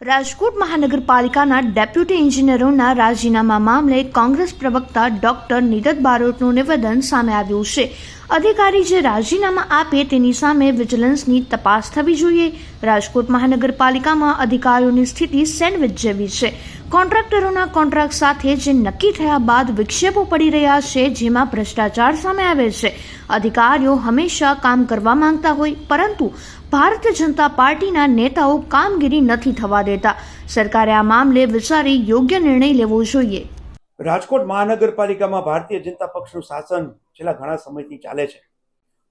રાજકોટ મહાનગરપાલિકાના ડેપ્યુટી એન્જિનિયરોના રાજીનામા મામલે કોંગ્રેસ પ્રવક્તા ડોક્ટર નીરજ બારોટનું નિવેદન સામે આવ્યું છે। અધિકારી જે રાજીનામા આપે તેની સામે વિજિલન્સની તપાસ થવી જોઈએ। રાજકોટ મહાનગરપાલિકામાં અધિકારીઓની સ્થિતિ સેન્ડવિચ જેવી છે। કોન્ટ્રાક્ટરોના કોન્ટ્રાક્ટ સાથે જે નક્કી થયા બાદ વિક્ષેપો પડી રહ્યા છે, જેમાં ભ્રષ્ટાચાર સામે આવે છે। અધિકારીઓ હંમેશા કામ કરવા માંગતા હોય, પરંતુ ભારતીય જનતા પાર્ટીના નેતાઓ કામગીરી નથી થવા દેતા। સરકારે આ મામલે વિચારી યોગ્ય નિર્ણય લેવો જોઈએ। રાજકોટ મહાનગરપાલિકામાં ભારતીય જનતા પક્ષનું શાસન છેલ્લા ઘણા સમયથી ચાલે છે।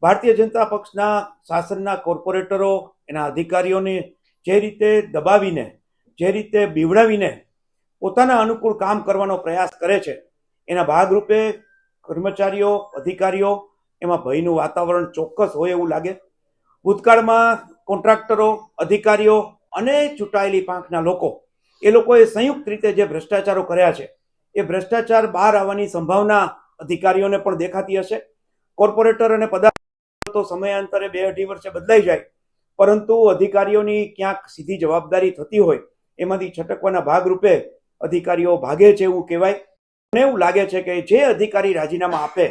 ભારતીય જનતા પક્ષના શાસનના કોર્પોરેટરો એના અધિકારીઓને જે રીતે દબાવીને, જે રીતે બીવડાવીને પોતાના અનુકૂળ કામ કરવાનો પ્રયાસ કરે છે, એના ભાગરૂપે કર્મચારીઓ, અધિકારીઓ એમાં ભયનું વાતાવરણ ચોક્કસ હોય એવું લાગે। ભૂતકાળમાં કોન્ટ્રાક્ટરો, અધિકારીઓ અને ચૂંટાયેલી પાંખના એ લોકોએ સંયુક્ત રીતે જે ભ્રષ્ટાચારો કર્યા છે, એ ભ્રષ્ટાચાર બહાર આવવાની સંભાવના અધિકારીઓને પણ દેખાતી હશે। કોર્પોરેટર અને પદાધિકારીઓ તો સમયાંતરે 2-2.5 વર્ષે બદલાઈ જાય, પરંતુ અધિકારીઓની ક્યાંક સીધી જવાબદારી થતી હોય એમાંથી છટકવાના ભાગરૂપે અધિકારીઓ ભાગે છે એવું કહેવાય। મને એવું લાગે છે કે જે અધિકારી રાજીનામા આપે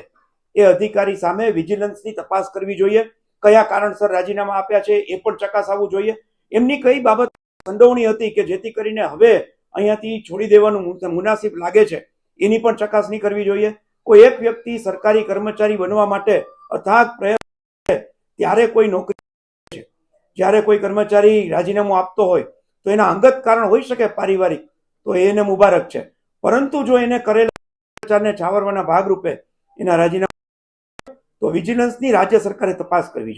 એ અધિકારી સામે વિજિલન્સની તપાસ કરવી જોઈએ। કયા કારણસર રાજીનામા આપ્યા છે એ પણ ચકાસવું જોઈએ। એમની કઈ બાબત સંડોવણી હતી કે જેથી કરીને હવે અહીંયાથી છોડી દેવાનું મુનાસિબ લાગે છે, એની પણ ચકાસણી કરવી જોઈએ। કોઈ એક વ્યક્તિ સરકારી કર્મચારી બનવા માટે અથાગ પ્રયત્ન કરે ત્યારે કોઈ નોકરી છે, જ્યારે કોઈ કર્મચારી રાજીનામું આપતો હોય તો એના અંગત કારણ હોઈ શકે, પારિવારિક, તો એને મુબારક છે, પરંતુ જો એને કરેલા ભ્રષ્ટાચારને છાવરવાના ભાગરૂપે એના રાજીનામા તો વિજિલન્સની રાજ્ય સરકારે તપાસ કરવી જોઈએ।